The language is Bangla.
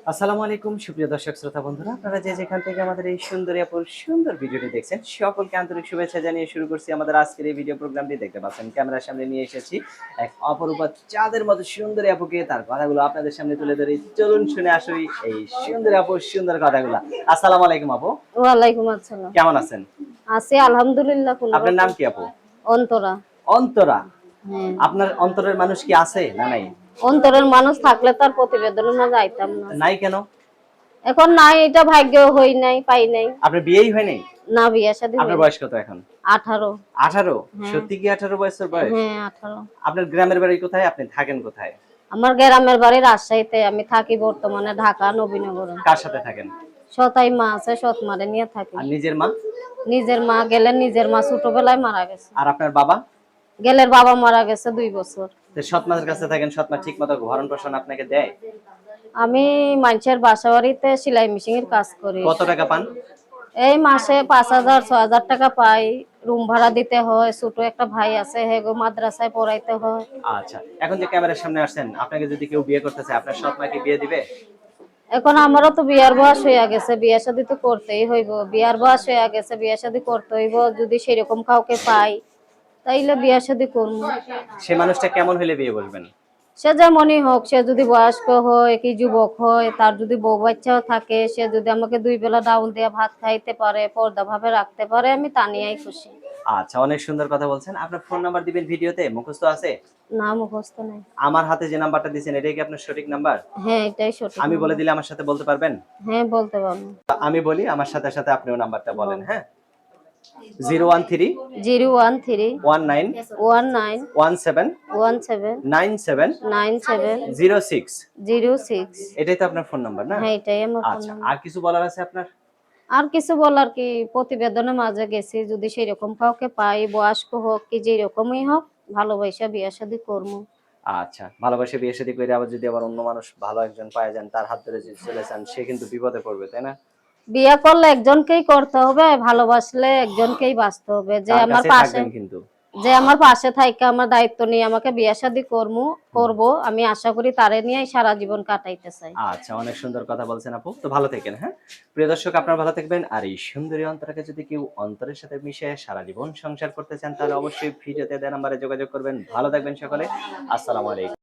আসসালামু আলাইকুম সুপ্রিয় দর্শক শ্রোতা বন্ধুরা, আপনারা যে যেখান থেকে আমাদের এই সুন্দরী আপুর সুন্দর ভিডিওটি দেখছেন সকলকে আন্তরিক শুভেচ্ছা জানিয়ে শুরু করছি আমাদের আজকের এই ভিডিও প্রোগ্রামটি। দেখতে পাচ্ছেন ক্যামেরার সামনে নিয়ে এসেছি এক অপরূপা চাঁদের মতো সুন্দরী আপুকে, তার কথাগুলো আপনাদের সামনে তুলে ধরি। চলুন শুনে আসি এই সুন্দরী আপুর সুন্দর কথাগুলো। আসসালামু আলাইকুম আপু, ওয়ালাইকুম আসসালাম। কেমন আছেন? আছি আলহামদুলিল্লাহ কোন আপনার নাম রকম। কি আপু? অন্তরা। অন্তরা। হ্যাঁ। আপনার অন্তরের মানুষ কি আছে না নাই? অন্তরের মানুষ থাকলে তার প্রতিবেদনের মাঝে আইতাম না। নাই কেন? এখন নাই, এটা ভাগ্য হই নাই, পাই নাই। আপনার বিয়েই হয় নাই? না, বিয়ে শাদী আপনার হয়নি। বয়স কত এখন? 18। 18? হ্যাঁ। সত্যি কি 18 বছর বয়স? হ্যাঁ, 18। আপনার গ্রামের বাড়ি কোথায়? আপনি থাকেন কোথায়? আমার গ্রামের বাড়ি রাজশাহীতে, আমি থাকি বর্তমানে ঢাকা নবীনগরে। কার সাথে থাকেন? সতাই মা আছে, সৎ মারে নিয়ে থাকি। আর নিজের মা? নিজের মা গেলেন, নিজের মা ছোটবেলায় মারা গেছে। আর আপনার বাবা? গেলের বাবা মারা গেছে 2 বছর। তো সৎ মার কাছে থাকেন, সৎ মা ঠিক মতো ভরণ পোষণ আপনাকে দেয়? আমি মানুষের বাসা বাড়িতে সেলাই মেশিনের কাজ করি। কত টাকা পান? এই মাসে 5,000 6,000 টাকা পাই। রুম ভাড়া দিতে হয়, ছোট একটা ভাই আছে, হেগো মাদ্রাসায় পড়াইতে হয়। আচ্ছা, এখন যে ক্যামেরার সামনে আসছেন, আপনাকে যদি কেউ বিয়ে করতে চায়, আপনার সৎ মা কি বিয়ে দিবে? এখন আমারও তো বিয়ার বয়স হয়ে গেছে, বিয়ে শাদী তো করতেই হইব। বিয়ার বয়স হয়ে গেছে, বিয়ে শাদী করতে হইব। যদি সেরকম কাউকে পাই তাইলে বিয়ে শাদী করবো। সে মানুষটা কেমন হলে বিয়ে বলবেন? সে যেমনই হোক, সে যদি বয়স্ক হয় কি যুবক হয়, তার যদি বউ বাচ্চাও থাকে, সে যদি আমাকে 2 বেলা ডাউল দিয়ে ভাত খাইতে পারে, পর্দা ভাবে রাখতে পারে, আমি তা নিয়েই খুশি। আচ্ছা, অনেক সুন্দর কথা বলছেন। আপনার ফোন নাম্বার দিবেন ভিডিওতে, মুখস্থ আছে? না, মুখস্থ নাই। আমার হাতে যে নাম্বারটা দিয়েছেন এটাই কি আপনার সঠিক নাম্বার? হ্যাঁ, এটাই সঠিক আমি বলে নাম্বার। দিলে আমার সাথে বলতে পারবেন? হ্যাঁ, বলতে পারবো। আমি বলি, আমার সাথে সাথে আপনিও নাম্বারটা বলেন, বল। হ্যাঁ? 013 013 19 19 17 17 97 97 06। 06। এটাই তো আপনার ফোন নাম্বার না? হ্যাঁ, এটাই আমার ফোন আচ্ছা, নাম্বার। আর কিছু বলার আছে আপনার? আর কিছু বলার কি, প্রতিবেদনের মাঝে গেছি, যদি সেরকম কাউকে পাই, বয়স্ক হোক কি যেরকমই হোক, ভালোবাসা বিয়ে শাদী করবো। আচ্ছা, ভালোবাসে বিয়ে শাদী করে আবার যদি আবার অন্য মানুষ ভালো একজন পায় যান, তার হাত ধরে যদি চলে যান, সে কিন্তু বিপদে পড়বে, তাই না? বিয়ে করলে একজনকেই করতে হবে, ভালোবাসলে একজনকেই বাঁচতে হবে। তার কাছেই থাকবেন কিন্তু। যে আমার পাশে থাইকা আমার দায়িত্ব নিয়ে আমাকে বিয়ে শাদী করবো, আমি আশা করি তারে নিয়েই সারা জীবন কাটাইতে চাই। আচ্ছা, অনেক সুন্দর কথা বলছেন আপু। তো ভালো থাকেন, হ্যাঁ? প্রিয় দর্শক, আপনারা ভালো থাকবেন। আর এই সুন্দরী অন্তরাকে যদি কেউ অন্তরের সাথে মিশে সারা জীবন সংসার করতে চান, তাহলে অবশ্যই ভিডিওতে দেওয়া নাম্বারে যোগাযোগ করবেন। ভালো থাকবেন সকলে। আসসালামু আলাইকুম।